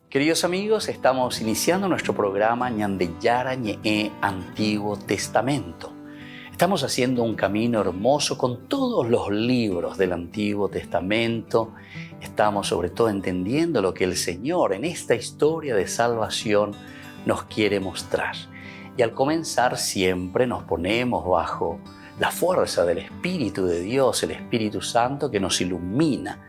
Queridos amigos, estamos iniciando nuestro programa Ñandeyara Ñe'e Antiguo Testamento. Estamos haciendo un camino hermoso con todos los libros del Antiguo Testamento. Estamos sobre todo entendiendo lo que el Señor en esta historia de salvación nos quiere mostrar. Y al comenzar siempre nos ponemos bajo la fuerza del Espíritu de Dios, el Espíritu Santo que nos ilumina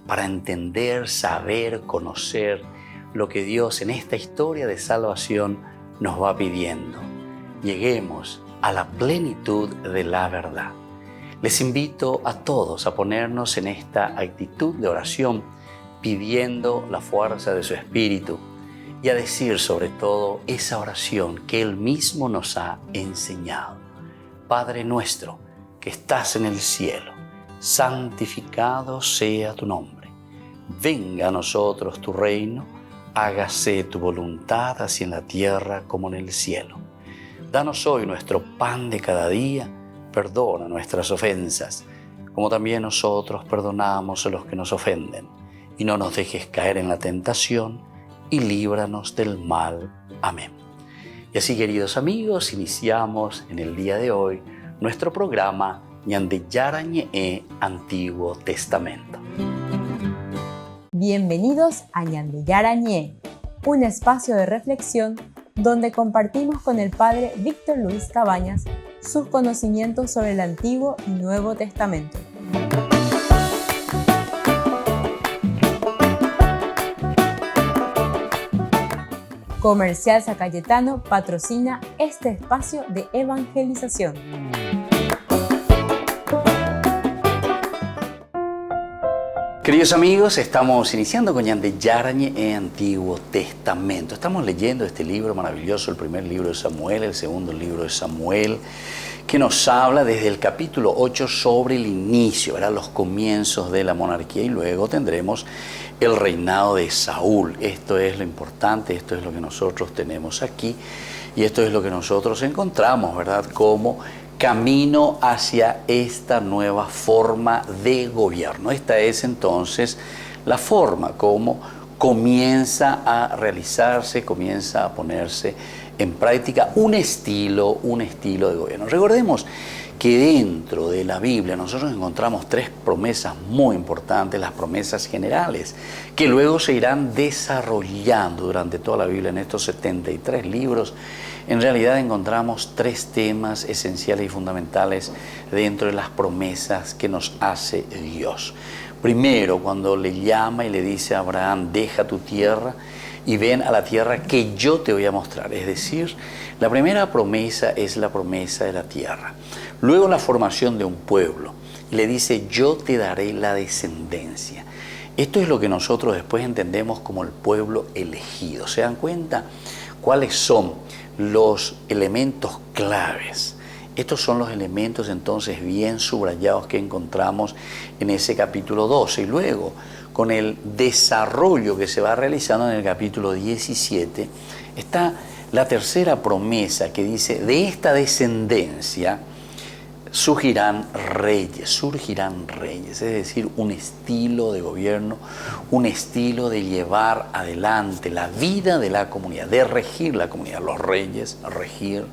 para entender, saber, conocer lo que Dios en esta historia de salvación nos va pidiendo. Lleguemos a la plenitud de la verdad. Les invito a todos a ponernos en esta actitud de oración, pidiendo la fuerza de su Espíritu y a decir sobre todo esa oración que Él mismo nos ha enseñado. Padre nuestro que estás en el cielo, santificado sea tu nombre. Venga a nosotros tu reino, hágase tu voluntad así en la tierra como en el cielo. Danos hoy nuestro pan de cada día, perdona nuestras ofensas, como también nosotros perdonamos a los que nos ofenden. Y no nos dejes caer en la tentación, y líbranos del mal. Amén. Y así, queridos amigos, iniciamos en el día de hoy nuestro programa Ñandeyara Ñe'e Antiguo Testamento. Bienvenidos a Ñandeyara Ñe'e, un espacio de reflexión donde compartimos con el Padre Víctor Luis Cabañas sus conocimientos sobre el Antiguo y Nuevo Testamento. Comercial San Cayetano patrocina este espacio de evangelización. Queridos amigos, estamos iniciando con Ñandeyara Ñe'e Antiguo Testamento. Estamos leyendo este libro maravilloso, el primer libro de Samuel, el segundo libro de Samuel, que nos habla desde el capítulo 8 sobre el inicio, ¿verdad? Los comienzos de la monarquía, y luego tendremos el reinado de Saúl. Esto es lo importante, esto es lo que nosotros tenemos aquí, y esto es lo que nosotros encontramos, ¿verdad? Como camino hacia esta nueva forma de gobierno. Esta es entonces la forma como comienza a realizarse, comienza a ponerse en práctica un estilo de gobierno. Recordemos que dentro de la Biblia nosotros encontramos tres promesas muy importantes, las promesas generales, que luego se irán desarrollando durante toda la Biblia en estos 73 libros. En realidad encontramos tres temas esenciales y fundamentales dentro de las promesas que nos hace Dios. Primero, cuando le llama y le dice a Abraham, deja tu tierra y ven a la tierra que yo te voy a mostrar. Es decir, la primera promesa es la promesa de la tierra. Luego la formación de un pueblo. Y le dice, yo te daré la descendencia. Esto es lo que nosotros después entendemos como el pueblo elegido. ¿Se dan cuenta cuáles son los elementos claves? Estos son los elementos entonces bien subrayados que encontramos en ese capítulo 12. Y luego, con el desarrollo que se va realizando en el capítulo 17, está la tercera promesa que dice, de esta descendencia surgirán reyes, es decir, un estilo de gobierno, un estilo de llevar adelante la vida de la comunidad, de regir la comunidad, los reyes, regir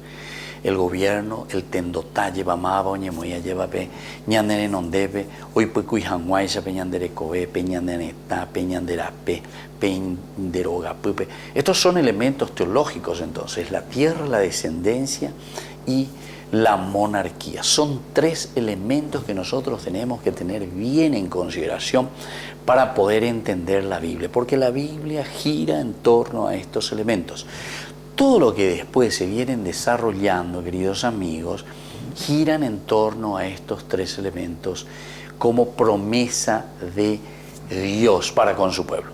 el gobierno, el tendotalle, bamaba, oñemoya, llevape, ñandere nondepe, hoy puecuy hanguaisa, peñandere cobe, peñandeneta, peñanderape, peñanderogapupe. Estos son elementos teológicos entonces, la tierra, la descendencia y la monarquía. Son tres elementos que nosotros tenemos que tener bien en consideración para poder entender la Biblia, porque la Biblia gira en torno a estos elementos. Todo lo que después se vienen desarrollando, queridos amigos, giran en torno a estos tres elementos como promesa de Dios para con su pueblo.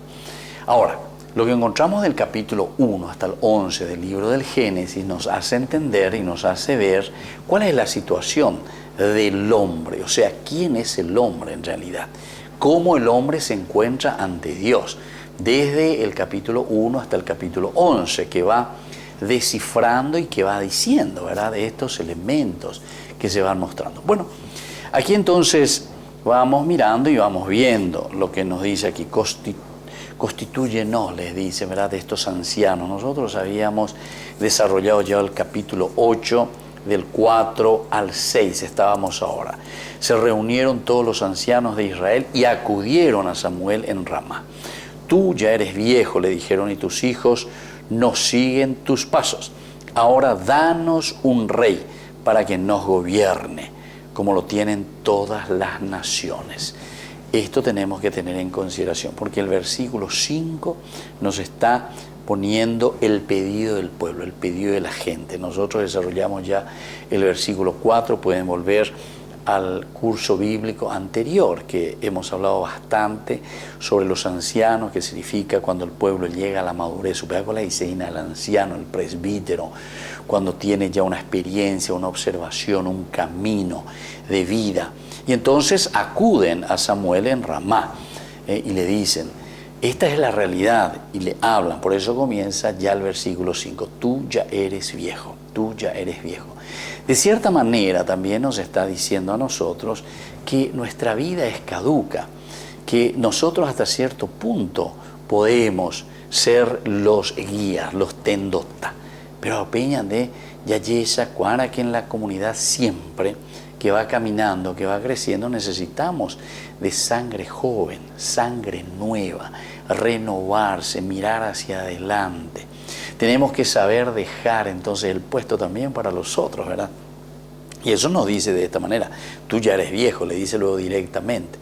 Ahora, lo que encontramos del capítulo 1 hasta el 11 del libro del Génesis nos hace entender y nos hace ver cuál es la situación del hombre, o sea, quién es el hombre en realidad, cómo el hombre se encuentra ante Dios, desde el capítulo 1 hasta el capítulo 11, que va descifrando y que va diciendo, ¿verdad?, de estos elementos que se van mostrando. Bueno, aquí entonces vamos mirando y vamos viendo lo que nos dice aquí. constitúyenos, les dice, ¿verdad?, de estos ancianos. Nosotros habíamos desarrollado ya el capítulo 8, del 4 al 6 estábamos ahora. Se reunieron todos los ancianos de Israel y acudieron a Samuel en Ramá. Tú ya eres viejo, le dijeron, y tus hijos no siguen tus pasos. Ahora danos un rey para que nos gobierne, como lo tienen todas las naciones. Esto tenemos que tener en consideración, porque el versículo 5 nos está poniendo el pedido del pueblo, el pedido de la gente. Nosotros desarrollamos ya el versículo 4, pueden volver al curso bíblico anterior, que hemos hablado bastante sobre los ancianos, que significa cuando el pueblo llega a la madurez. Supéacola dice el anciano, el presbítero, cuando tiene ya una experiencia, una observación, un camino de vida. Y entonces acuden a Samuel en Ramá y le dicen, esta es la realidad, y le hablan. Por eso comienza ya el versículo 5, tú ya eres viejo, tú ya eres viejo. De cierta manera también nos está diciendo a nosotros que nuestra vida es caduca, que nosotros hasta cierto punto podemos ser los guías, los tendota, pero apenas de yayesa cuara que en la comunidad siempre que va caminando, que va creciendo, necesitamos de sangre joven, sangre nueva, renovarse, mirar hacia adelante. Tenemos que saber dejar entonces el puesto también para los otros, ¿verdad? Y eso nos dice de esta manera, tú ya eres viejo, le dice luego directamente.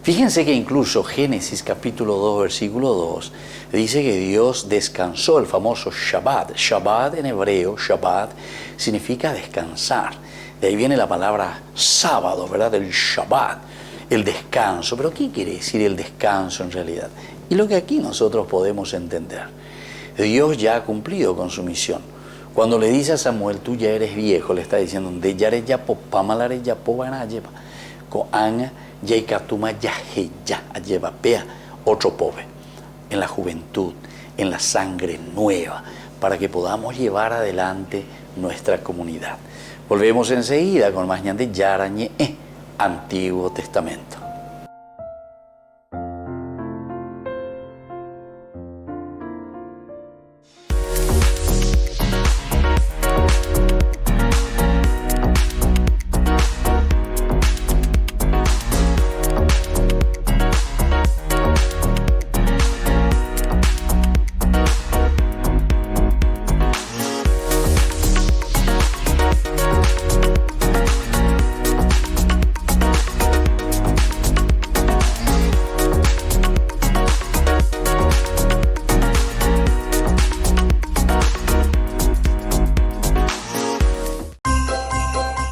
Fíjense que incluso Génesis capítulo 2, versículo 2, dice que Dios descansó, el famoso Shabbat. Shabbat en hebreo, Shabbat, significa descansar. De ahí viene la palabra sábado, ¿verdad? Del Shabbat, el descanso. Pero ¿qué quiere decir el descanso en realidad? Y lo que aquí nosotros podemos entender. Dios ya ha cumplido con su misión. Cuando le dice a Samuel, tú ya eres viejo, le está diciendo, de yare ya popamalare ya pobana lleva, coanga ya ikatuma ya heya lleva pea otro pobre, en la juventud, en la sangre nueva, para que podamos llevar adelante nuestra comunidad. Volvemos enseguida con más ñande Yarañe, Antiguo Testamento.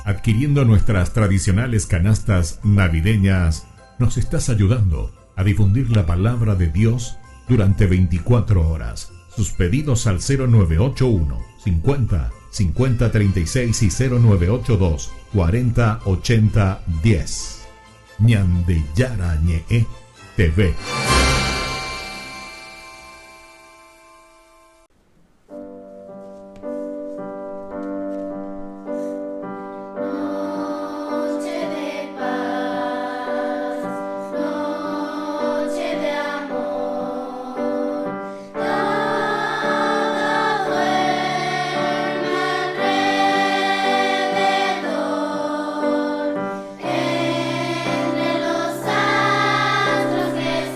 Adquiriendo nuestras tradicionales canastas navideñas, nos estás ayudando a difundir la palabra de Dios durante 24 horas. Sus pedidos al 0981 50 50 36 y 0982 40 80 10. Ñande Yarañe TV. Entre los astros que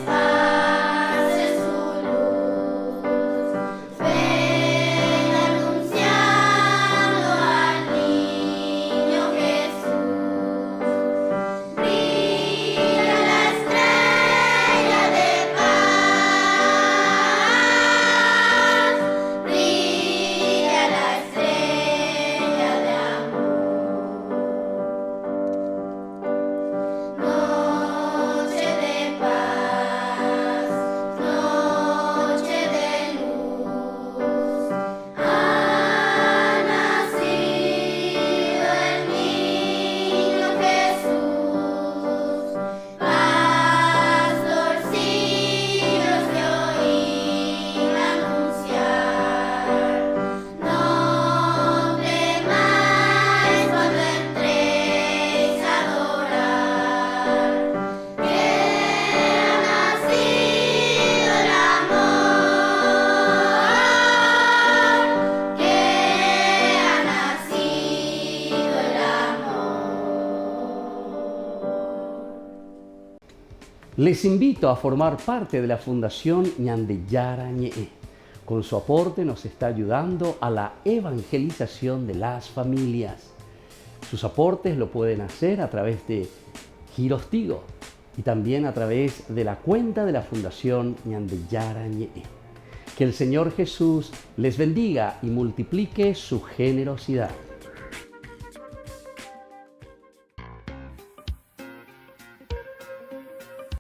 Les invito a formar parte de la Fundación Ñande Yarañe. Con su aporte nos está ayudando a la evangelización de las familias. Sus aportes lo pueden hacer a través de Giros Tigo y también a través de la cuenta de la Fundación Ñande Yarañe. Que el Señor Jesús les bendiga y multiplique su generosidad.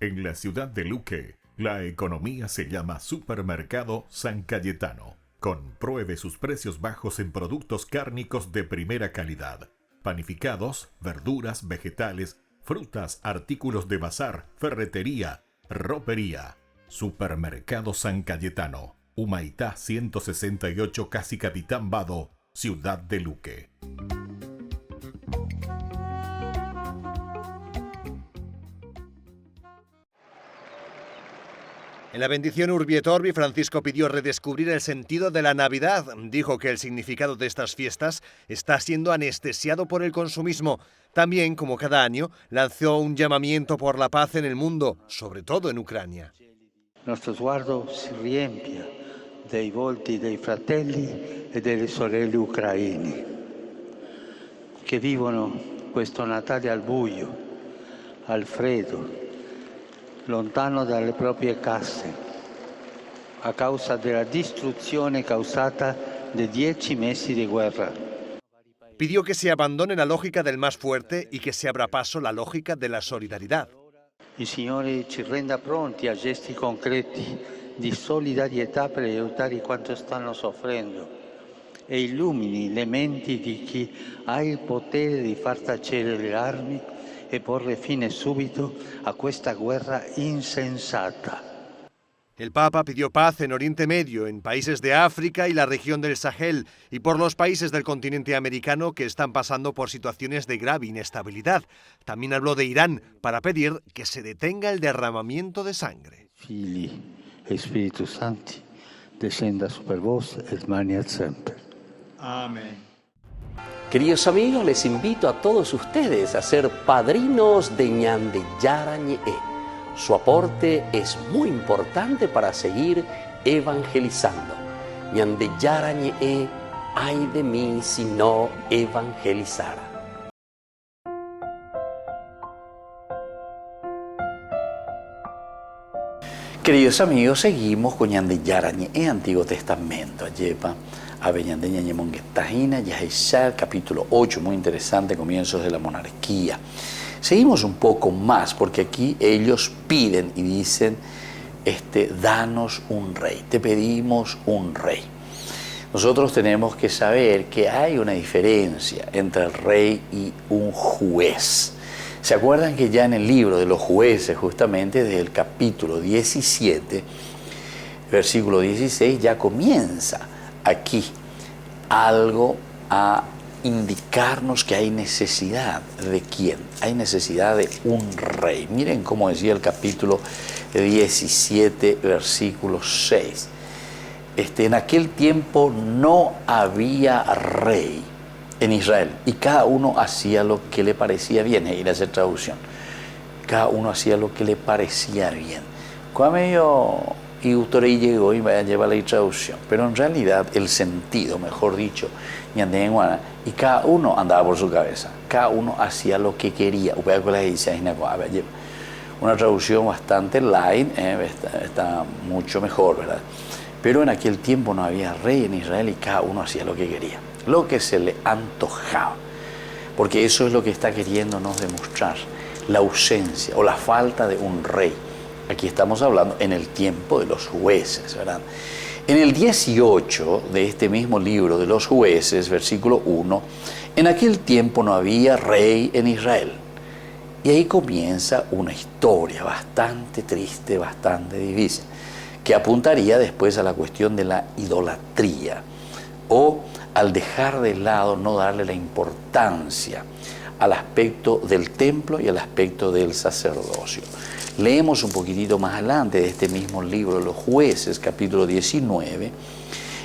En la ciudad de Luque, la economía se llama Supermercado San Cayetano. Compruebe sus precios bajos en productos cárnicos de primera calidad. Panificados, verduras, vegetales, frutas, artículos de bazar, ferretería, ropería. Supermercado San Cayetano, Humaitá 168, Casi Capitán Vado, ciudad de Luque. En la bendición Urbi et Orbi, Francisco pidió redescubrir el sentido de la Navidad. Dijo que el significado de estas fiestas está siendo anestesiado por el consumismo. También, como cada año, lanzó un llamamiento por la paz en el mundo, sobre todo en Ucrania. Nuestro sguardo si riempie dei volti dei fratelli e delle sorelle ucraini che vivono questo Natale al buio, al freddo, lontano dalle proprie case, a causa della distruzione causata da 10 mesi di guerra. Pidió que se abandone la lógica del más fuerte y que se abra paso la lógica de la solidaridad. Il Signore ci renda pronti a gesti concreti di solidarietà per aiutare quanto stanno soffrendo e illumini le menti di chi ha il potere di far tacere le armi e porre fine subito a questa guerra insensata. El Papa pidió paz en Oriente Medio, en países de África y la región del Sahel, y por los países del continente americano que están pasando por situaciones de grave inestabilidad. También habló de Irán para pedir que se detenga el derramamiento de sangre. Figli e Spiritus Sancti, descenda super vos et maniat semper. Amén. Queridos amigos, les invito a todos ustedes a ser padrinos de Ñande Yarañe. Su aporte es muy importante para seguir evangelizando. Ñande Yarañe, ay de mí si no evangelizara. Queridos amigos, seguimos con Ñande Yarañe en Antiguo Testamento. Ayepa, Aveñande Ñañe Monguetahina, Yahaishal, capítulo 8, muy interesante, comienzos de la monarquía. Seguimos un poco más, porque aquí ellos piden y dicen, danos un rey, te pedimos un rey. Nosotros tenemos que saber que hay una diferencia entre el rey y un juez. ¿Se acuerdan que ya en el libro de los jueces, justamente desde el capítulo 17, versículo 16, ya comienza aquí algo a indicarnos que hay necesidad de quién, hay necesidad de un rey. Miren cómo decía el capítulo 17, versículo 6. En aquel tiempo no había rey en Israel y cada uno hacía lo que le parecía bien. Y le hace traducción. Cada uno hacía lo que le parecía bien. Cuando yo y autoré llegó y vaya a llevar la traducción, pero en realidad el sentido, mejor dicho, y cada uno andaba por su cabeza, cada uno hacía lo que quería. Una traducción bastante light, está mucho mejor, ¿verdad? Pero en aquel tiempo no había rey en Israel y cada uno hacía lo que quería, lo que se le antojaba, porque eso es lo que está queriéndonos demostrar, la ausencia o la falta de un rey. Aquí estamos hablando en el tiempo de los jueces, ¿verdad? En el 18 de este mismo libro de los jueces, versículo 1, en aquel tiempo no había rey en Israel. Y ahí comienza una historia bastante triste, bastante difícil, que apuntaría después a la cuestión de la idolatría, o al dejar de lado, no darle la importancia al aspecto del templo y al aspecto del sacerdocio. Leemos un poquitito más adelante de este mismo libro, Los Jueces, capítulo 19.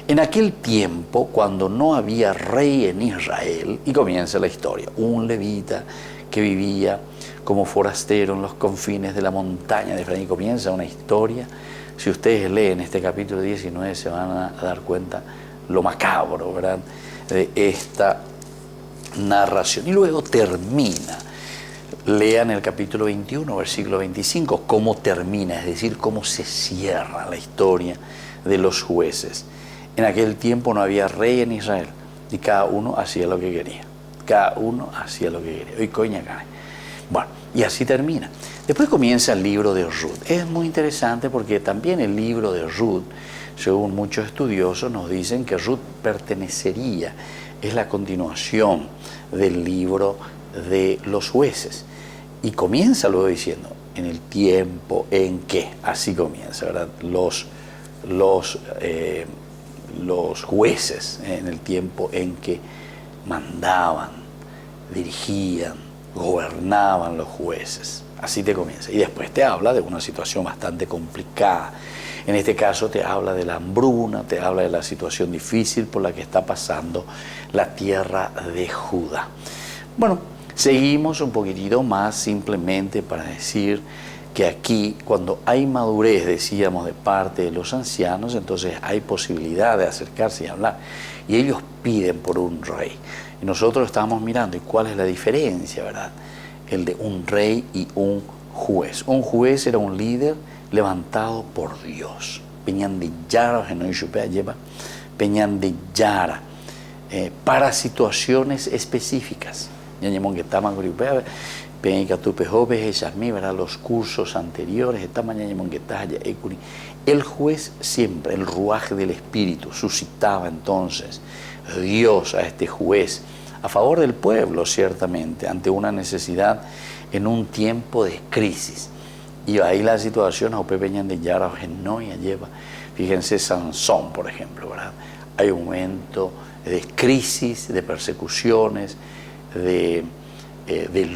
En aquel tiempo, cuando no había rey en Israel, y comienza la historia, un levita que vivía como forastero en los confines de la montaña de Efraín. Comienza una historia. Si ustedes leen este capítulo 19 se van a dar cuenta lo macabro, ¿verdad?, de esta narración. Y luego termina. Lean el capítulo 21, versículo 25, cómo termina, es decir, cómo se cierra la historia de los jueces. En aquel tiempo no había rey en Israel y cada uno hacía lo que quería. Cada uno hacía lo que quería. Hoy coña cae. Bueno, y así termina. Después comienza el libro de Ruth. Es muy interesante porque también el libro de Ruth, según muchos estudiosos, nos dicen que Ruth pertenecería, es la continuación del libro de los jueces. Y comienza luego diciendo, en el tiempo en que, así comienza, ¿verdad? Los jueces, en el tiempo en que mandaban, dirigían, gobernaban los jueces. Así te comienza. Y después te habla de una situación bastante complicada. En este caso te habla de la hambruna, te habla de la situación difícil por la que está pasando la tierra de Judá. Bueno, seguimos un poquitito más simplemente para decir que aquí, cuando hay madurez, decíamos, de parte de los ancianos, entonces hay posibilidad de acercarse y hablar. Y ellos piden por un rey. Y nosotros estamos mirando, ¿y cuál es la diferencia, verdad? El de un rey y un juez. Un juez era un líder levantado por Dios. Peñan de Yara, Peñan de Yara, para situaciones específicas. Los cursos anteriores, el juez siempre, el ruaje del Espíritu, suscitaba entonces Dios a este juez a favor del pueblo, ciertamente, ante una necesidad en un tiempo de crisis. Y ahí la situación, fíjense Sansón, por ejemplo, ¿verdad? Hay un momento de crisis, de persecuciones, de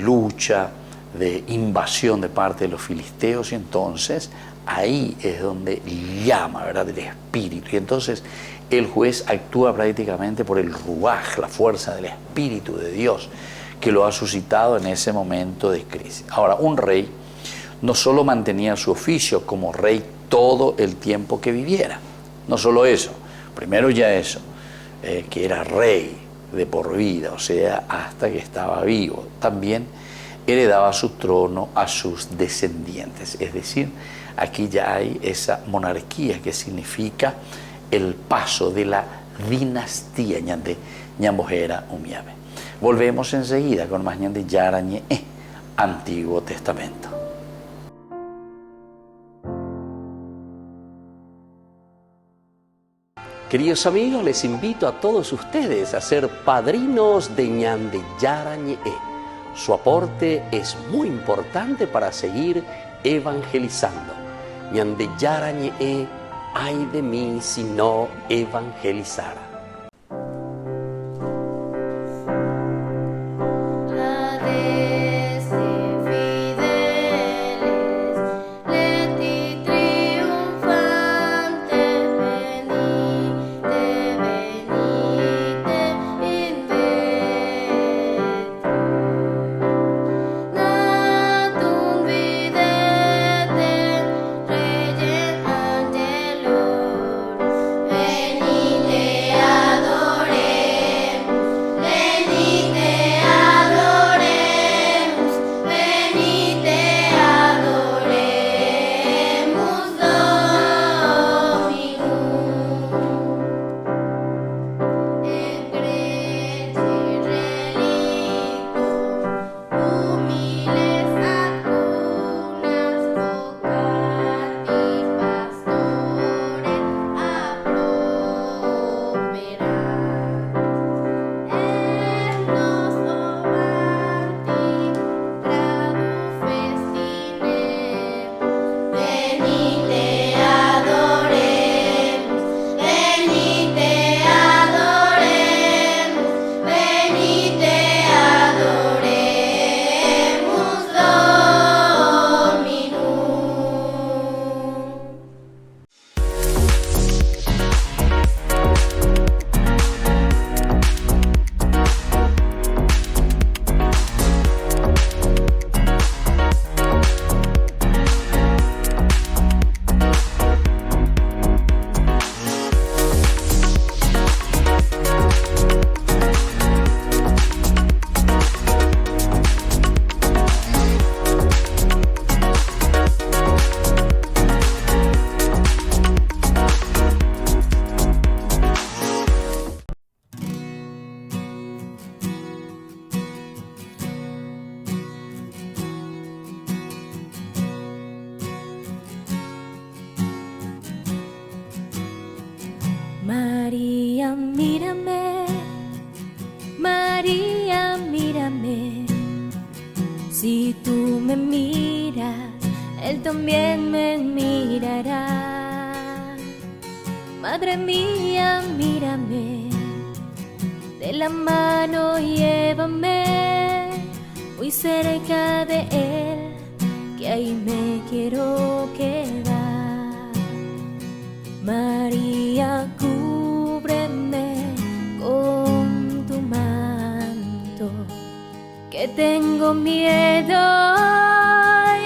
lucha, de invasión de parte de los filisteos, y entonces ahí es donde llama, ¿verdad?, el Espíritu. Y entonces el juez actúa prácticamente por el ruaj, la fuerza del Espíritu de Dios, que lo ha suscitado en ese momento de crisis. Ahora, un rey no solo mantenía su oficio como rey todo el tiempo que viviera, no solo eso, primero ya eso, que era rey de por vida, o sea, hasta que estaba vivo, también heredaba su trono a sus descendientes. Es decir, aquí ya hay esa monarquía que significa el paso de la dinastía ñande ñambojera umiabe. Volvemos enseguida con más ñande yarañe Antiguo Testamento. Queridos amigos, les invito a todos ustedes a ser padrinos de Ñande Yarañe. Su aporte es muy importante para seguir evangelizando. Ñande Yarañe, ay de mí si no evangelizara. Venite María, mírame, María, mírame. Si tú me miras, Él también me mirará. Madre mía, mírame, de la mano llévame muy cerca de Él, que ahí me quiero quedar. María, cúbreme con tu manto, que tengo miedo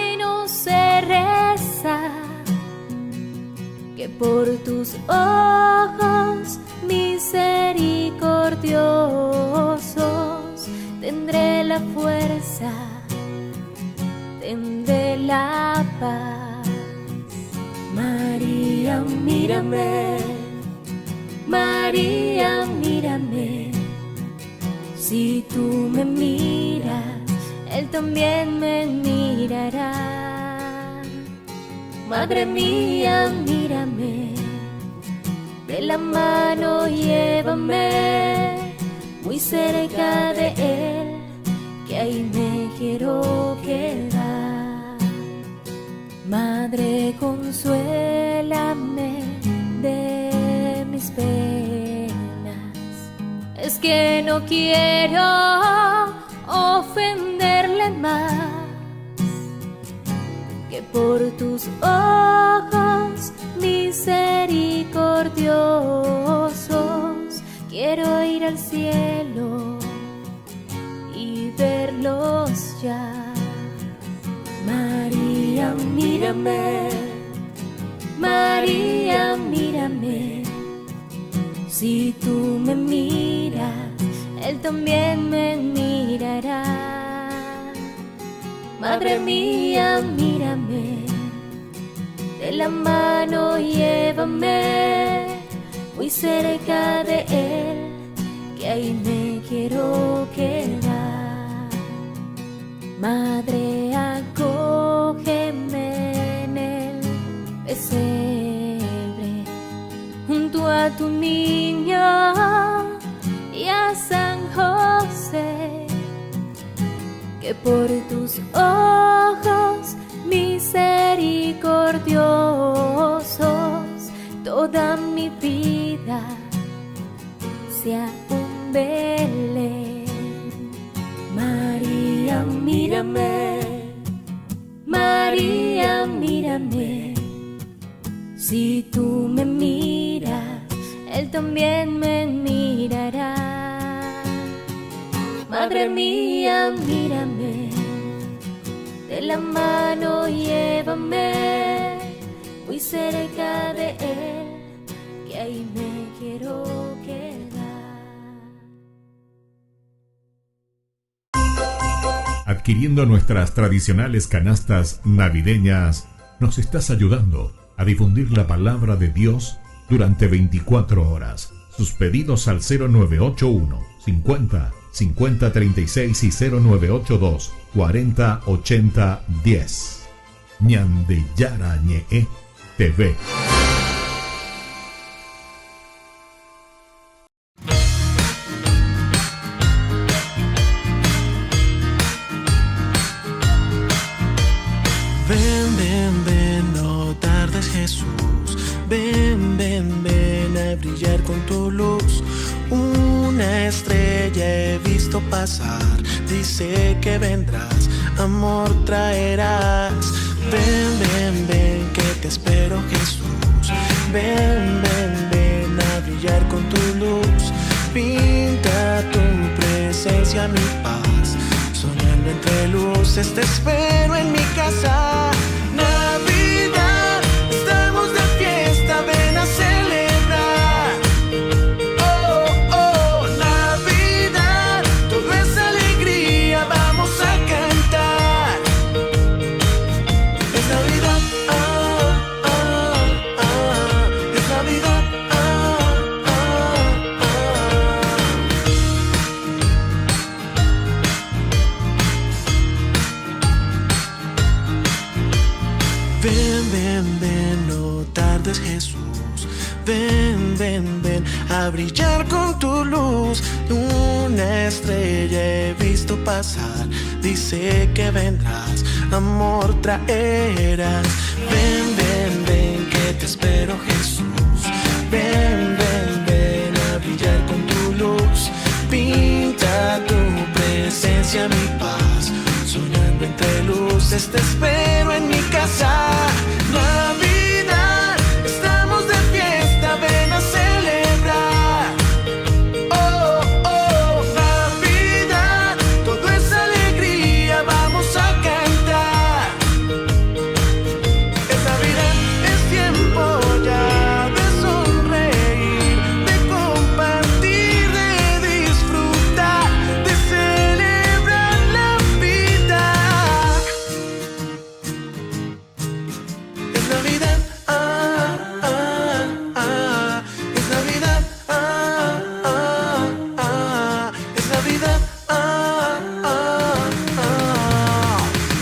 y no sé rezar, que por tus ojos misericordiosos tendré la fuerza, tendré la paz. María, mírame, María, mírame. Si tú me miras, Él también me mirará. Madre mía, mírame, de la mano llévame muy cerca de Él, que ahí me quiero quedar. Madre, consuélame de mis penas, es que no quiero ofenderle más, que por tus ojos misericordiosos quiero ir al cielo y verlos ya. María, mírame, María, mírame. Si tú me miras, Él también me mirará. Madre mía, mírame, de la mano llévame muy cerca de Él, que ahí me quiero quedar. Madre, acógeme en el pesebre, junto a tu niño y a San José, que por tus ojos misericordiosos toda mi vida sea un Belén. María, mírame, María, mírame. Si tú me miras, Él también me mirará. Madre mía, mírame, de la mano llévame muy cerca de Él, que ahí me quiero quedar. Adquiriendo nuestras tradicionales canastas navideñas, nos estás ayudando a difundir la palabra de Dios durante 24 horas. Sus pedidos al 0981 50 50 36 y 0982 40 80 10. Ñande Yarañe TV. Ven, ven, ven, no tardes, Jesús. Ven, ven, ven a brillar con tu luz. Una estrella he visto pasar, dice que vendrás, amor traerás. Ven, ven, ven, que te espero, Jesús. Ven, ven, ven a brillar con tu luz. Pinta tu presencia, mi paz. Soñando entre luces, te espero en mi casa. Navidad, estamos de fiesta, ven a celebrar. Oh, oh, Navidad, todo es alegría, vamos a cantar. Es Navidad, es Navidad, a brillar con tu luz. Una estrella he visto pasar, dice que vendrás, amor traerás. Ven, ven, ven, que te espero, Jesús. Ven, ven, ven a brillar con tu luz. Pinta tu presencia, mi paz. Soñando entre luces, te espero en mi casa. Navidad, estamos de fiesta, ven a celebrar. Oh, oh, Navidad, todo es alegría, vamos a cantar. Es Navidad, es tiempo ya de sonreír, de compartir, de disfrutar, de celebrar la vida. Es Navidad, es Navidad, es Navidad,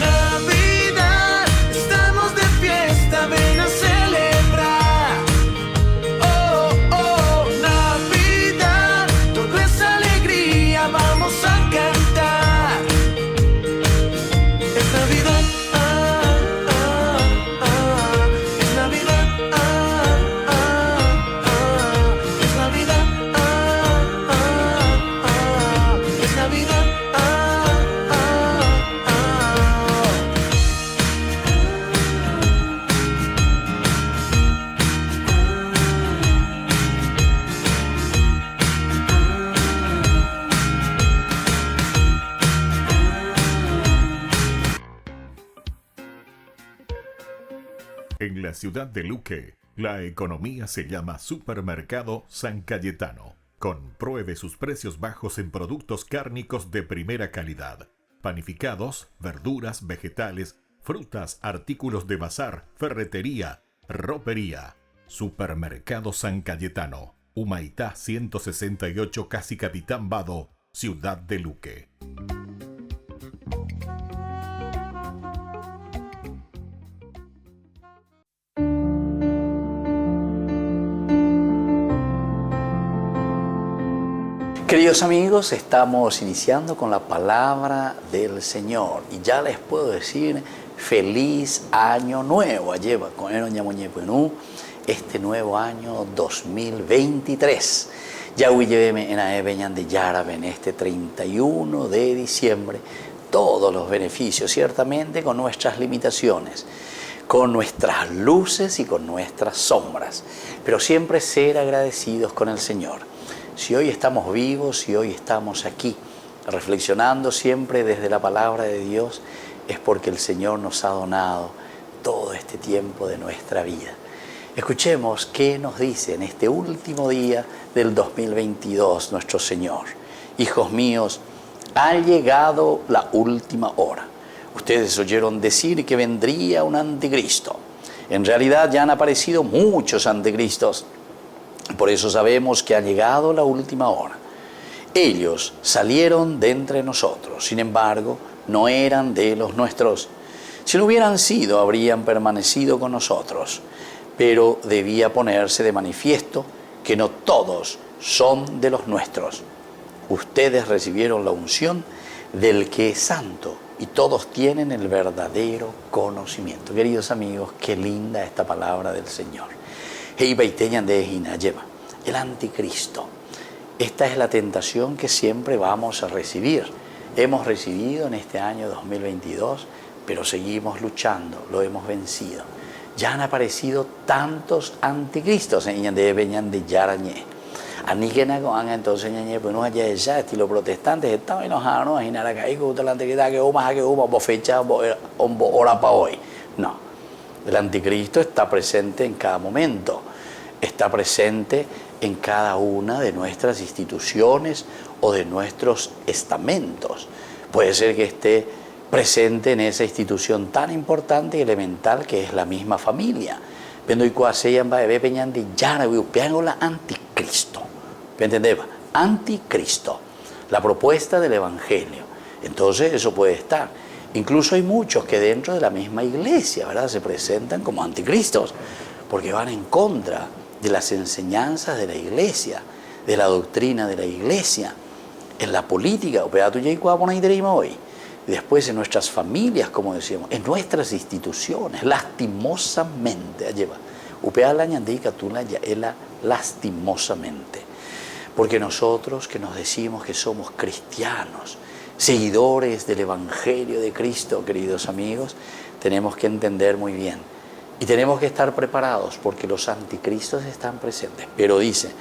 Navidad, estamos de fiesta, ven a celebrar. Oh, oh, Navidad, todo es alegría, vamos a cantar. Es Navidad, es Navidad, es Navidad, es Navidad. En la ciudad de Luque, la economía se llama Supermercado San Cayetano. Compruebe sus precios bajos en productos cárnicos de primera calidad. Panificados, verduras, vegetales, frutas, artículos de bazar, ferretería, ropería. Supermercado San Cayetano. Humaitá 168, Casi Capitán Vado, ciudad de Luque. Queridos amigos, estamos iniciando con la palabra del Señor y ya les puedo decir feliz año nuevo. Lleva con este nuevo año 2023. Ya lleveme en Aebeñan de Yarabe en este 31 de diciembre todos los beneficios, ciertamente con nuestras limitaciones, con nuestras luces y con nuestras sombras, pero siempre ser agradecidos con el Señor. Si hoy estamos vivos, si hoy estamos aquí, reflexionando siempre desde la palabra de Dios, es porque el Señor nos ha donado todo este tiempo de nuestra vida. Escuchemos qué nos dice en este último día del 2022 nuestro Señor. Hijos míos, ha llegado la última hora. Ustedes oyeron decir que vendría un anticristo. En realidad ya han aparecido muchos anticristos. Por eso sabemos que ha llegado la última hora. Ellos salieron de entre nosotros, sin embargo, no eran de los nuestros. Si lo hubieran sido, habrían permanecido con nosotros. Pero debía ponerse de manifiesto que no todos son de los nuestros. Ustedes recibieron la unción del que es santo y todos tienen el verdadero conocimiento. Queridos amigos, qué linda esta palabra del Señor. El anticristo. Esta es la tentación que siempre vamos a recibir. Hemos recibido en este año 2022, pero seguimos luchando, lo hemos vencido. Ya han aparecido tantos anticristos en de Yarañé. Entonces, pues no haya ya estilo protestantes, estamos enojados, no imaginar acá, y que la anticristo que más que hubo fecha hora para hoy. No. El anticristo está presente en cada momento, está presente en cada una de nuestras instituciones o de nuestros estamentos. Puede ser que esté presente en esa institución tan importante y elemental que es la misma familia. Anticristo. ¿Entendés? Anticristo. La propuesta del Evangelio. Entonces eso puede estar. Incluso hay muchos que dentro de la misma iglesia, ¿verdad?, se presentan como anticristos, porque van en contra de las enseñanzas de la iglesia, de la doctrina de la iglesia, en la política, hoy. Después en nuestras familias, como decíamos, en nuestras instituciones, lastimosamente, lastimosamente. Porque nosotros que nos decimos que somos cristianos, seguidores del Evangelio de Cristo, queridos amigos, tenemos que entender muy bien y tenemos que estar preparados porque los anticristos están presentes. Pero dice,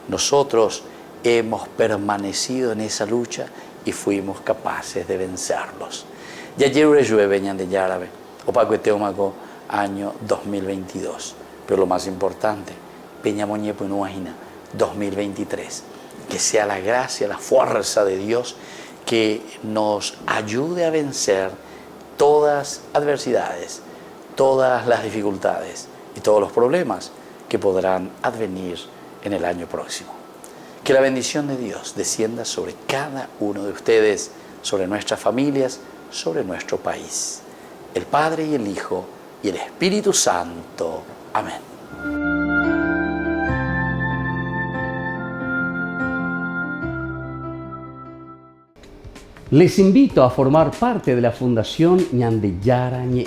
nosotros hemos permanecido en esa lucha y fuimos capaces de vencerlos. Ya llueve de Yarabe, Opacueteomaco, año 2022. Pero lo más importante, Peñamoñepo 2023. Que sea la gracia, la fuerza de Dios que nos ayude a vencer todas adversidades, todas las dificultades y todos los problemas que podrán advenir en el año próximo. Que la bendición de Dios descienda sobre cada uno de ustedes, sobre nuestras familias, sobre nuestro país. El Padre y el Hijo y el Espíritu Santo. Amén. Les invito a formar parte de la Fundación Ñande Yarañe.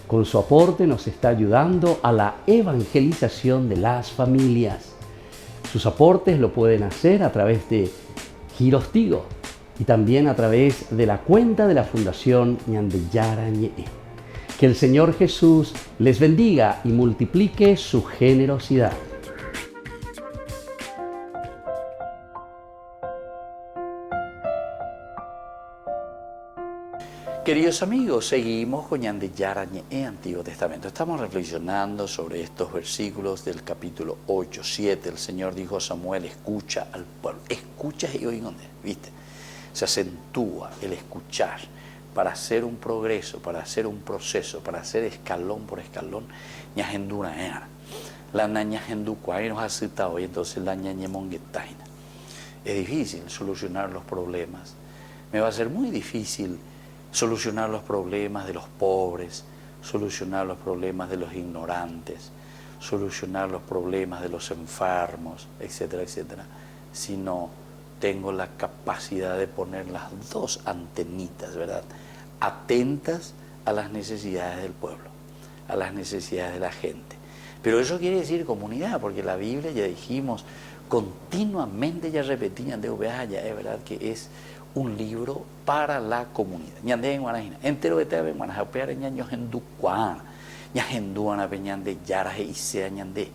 Con su aporte nos está ayudando a la evangelización de las familias. Sus aportes lo pueden hacer a través de Giros Tigo y también a través de la cuenta de la Fundación Ñande Yarañe. Que el Señor Jesús les bendiga y multiplique su generosidad. Queridos amigos, seguimos con Ñande Yarañe en Antiguo Testamento. Estamos reflexionando sobre estos versículos del capítulo 8, 7. El Señor dijo a Samuel, escucha al pueblo. Escucha y oigan, ¿viste? Se acentúa el escuchar para hacer un progreso, para hacer un proceso, para hacer escalón por escalón. Ñahenduna era. La ñahendu cuay nos ha citado y entonces la ñañemonguetaina. Es difícil solucionar los problemas. Me va a ser muy difícil solucionar los problemas de los pobres, solucionar los problemas de los ignorantes, solucionar los problemas de los enfermos, etcétera, etcétera, si no tengo la capacidad de poner las dos antenitas, ¿verdad?, atentas a las necesidades del pueblo, a las necesidades de la gente. Pero eso quiere decir comunidad, porque la Biblia, ya dijimos, continuamente ya repetían de ya es verdad que es un libro para la comunidad. Ñande en Guanajina, entero que te ven Guanaja, peare ñaños en Ducuán, ñajenduana peñande yaraje y sea ñande.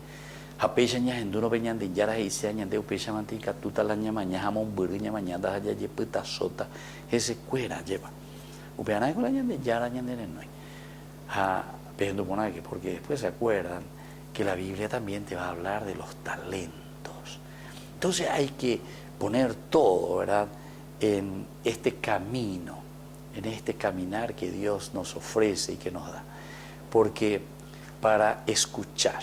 Hapecha ñajenduno peñande yaraje y sea ñande, upecha mantica tuta la ñamaña, jamón burriña mañana, haya yeputa sota, ese cuera lleva. Upeana con la ñande yara ñande no hay. Ha pejando ponaque, porque después se acuerdan que la Biblia también te va a hablar de los talentos. Entonces hay que poner todo, ¿verdad?, en este camino, en este caminar que Dios nos ofrece y que nos da. Porque para escuchar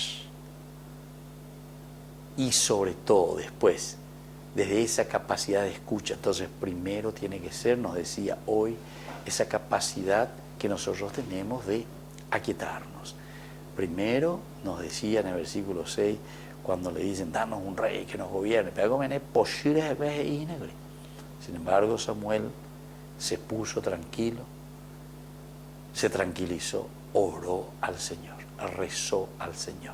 y sobre todo después, desde esa capacidad de escucha, entonces primero tiene que ser, nos decía hoy, esa capacidad que nosotros tenemos de aquietarnos. Primero nos decía en el versículo 6, cuando le dicen, danos un rey que nos gobierne, sin embargo, Samuel se puso tranquilo, se tranquilizó, oró al Señor, rezó al Señor.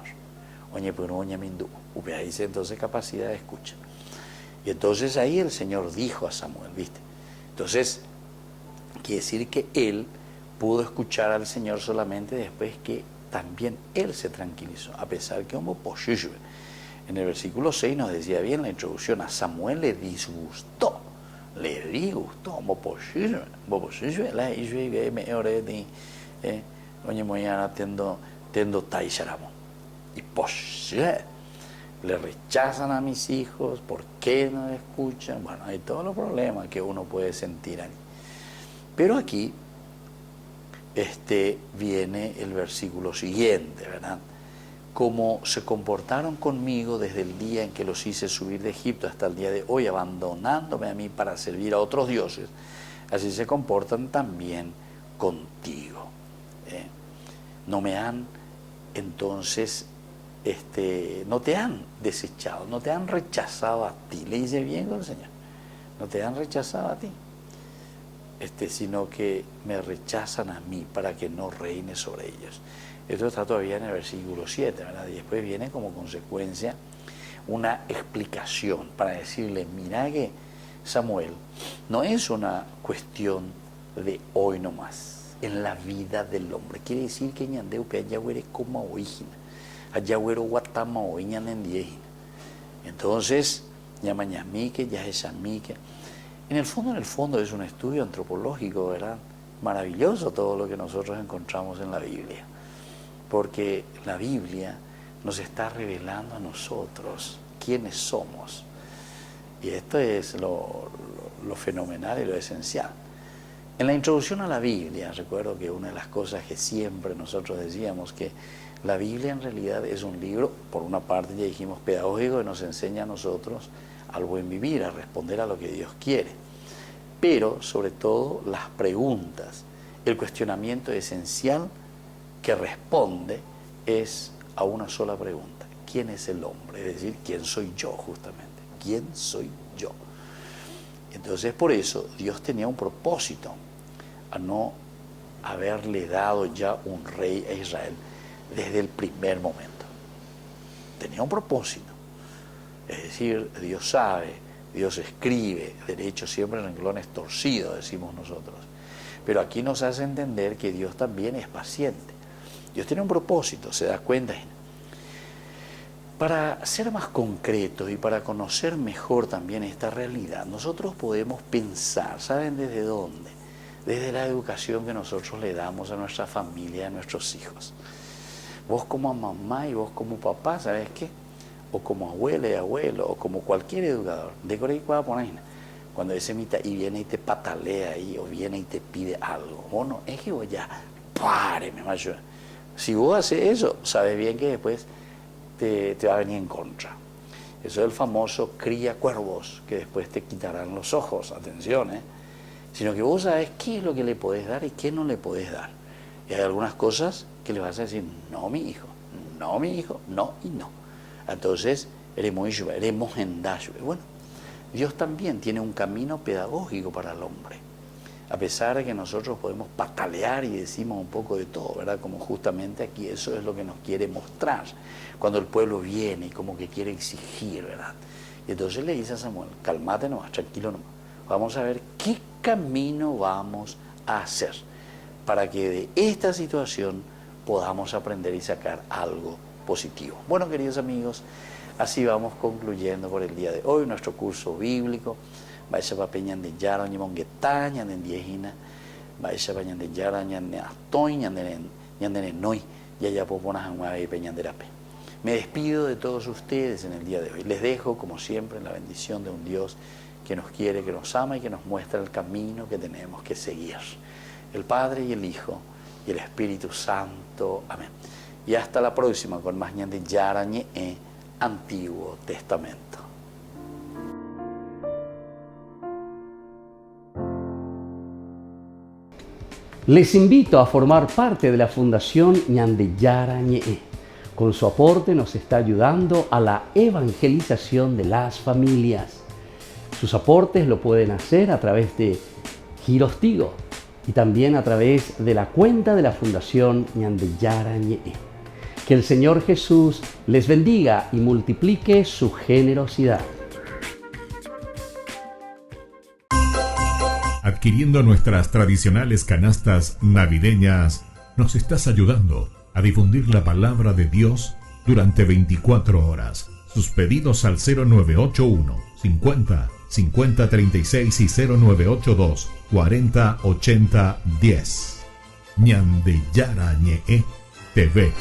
Dice entonces capacidad de escucha. Y entonces ahí el Señor dijo a Samuel, ¿viste? Entonces, quiere decir que él pudo escuchar al Señor solamente después que también él se tranquilizó, a pesar que en el versículo 6 nos decía bien la introducción, a Samuel le disgustó. Le disgustó, y le rechazan a mis hijos, ¿por qué no escuchan? Bueno, hay todos los problemas que uno puede sentir ahí. Pero aquí viene el versículo siguiente, ¿verdad? Como se comportaron conmigo desde el día en que los hice subir de Egipto hasta el día de hoy, abandonándome a mí para servir a otros dioses, así se comportan también contigo. No me han entonces no te han desechado, no te han rechazado a ti. Le dice bien con el Señor, no te han rechazado a ti, sino que me rechazan a mí para que no reine sobre ellos. Esto está todavía en el versículo 7, ¿verdad? Y después viene como consecuencia una explicación para decirle, mira que Samuel, no es una cuestión de hoy nomás, en la vida del hombre. Quiere decir que ñandeu pe ayahuere como oígina, ayahuero guatama oíñan en diejina. Entonces, ñamañamique, yajesamique. En el fondo es un estudio antropológico, ¿verdad? Maravilloso todo lo que nosotros encontramos en la Biblia. Porque la Biblia nos está revelando a nosotros quiénes somos. Y esto es lo fenomenal y lo esencial. En la introducción a la Biblia, recuerdo que una de las cosas que siempre nosotros decíamos, que la Biblia en realidad es un libro, por una parte ya dijimos pedagógico, que nos enseña a nosotros al buen vivir, a responder a lo que Dios quiere. Pero sobre todo las preguntas, el cuestionamiento esencial que responde es a una sola pregunta: ¿quién es el hombre? Es decir, ¿quién soy yo justamente? ¿Quién soy yo? Entonces por eso Dios tenía un propósito a no haberle dado ya un rey a Israel desde el primer momento. Tenía un propósito. Es decir, Dios sabe, Dios escribe, derecho siempre en renglones torcidos, decimos nosotros. Pero aquí nos hace entender que Dios también es paciente. Dios tiene un propósito, ¿se da cuenta? Para ser más concretos y para conocer mejor también esta realidad, nosotros podemos pensar, ¿saben desde dónde? Desde la educación que nosotros le damos a nuestra familia, a nuestros hijos. Vos como mamá y vos como papá, ¿sabes qué? O como abuela y abuelo, o como cualquier educador, de Corea por ahí, cuando ese mitad y viene y te patalea ahí, o viene y te pide algo, o no, es que vos ya, páreme, macho. Si vos haces eso, sabes bien que después te va a venir en contra. Eso es el famoso cría cuervos, que después te quitarán los ojos, atención, sino que vos sabés qué es lo que le podés dar y qué no le podés dar. Y hay algunas cosas que le vas a decir, no mi hijo, no mi hijo, no y no. Entonces, eremos en dash. Bueno, Dios también tiene un camino pedagógico para el hombre. A pesar de que nosotros podemos patalear y decimos un poco de todo, ¿verdad? Como justamente aquí eso es lo que nos quiere mostrar. Cuando el pueblo viene y como que quiere exigir, ¿verdad? Y entonces le dice a Samuel, calmate nomás, tranquilo nomás. Vamos a ver qué camino vamos a hacer para que de esta situación podamos aprender y sacar algo positivo. Bueno, queridos amigos, así vamos concluyendo por el día de hoy nuestro curso bíblico. Vaya para peñan de yara ni mongueta ñan en diejina, vaya para de yara ñan de astoy ñan de noy y allá poponas en y peñan de rape. Me despido de todos ustedes en el día de hoy. Les dejo como siempre en la bendición de un Dios que nos quiere, que nos ama y que nos muestra el camino que tenemos que seguir. El Padre y el Hijo y el Espíritu Santo. Amén. Y hasta la próxima con más ñan de yara ñe Antiguo Testamento. Les invito a formar parte de la Fundación Ñande Yara Ñe'e. Con su aporte nos está ayudando a la evangelización de las familias. Sus aportes lo pueden hacer a través de Giros Tigo y también a través de la cuenta de la Fundación Ñande Yara Ñe'e. Que el Señor Jesús les bendiga y multiplique su generosidad. Adquiriendo nuestras tradicionales canastas navideñas, nos estás ayudando a difundir la palabra de Dios durante 24 horas. Sus pedidos al 0981 50 50 36 y 0982 40 80 10. Ñande Yara Ñe'e TV.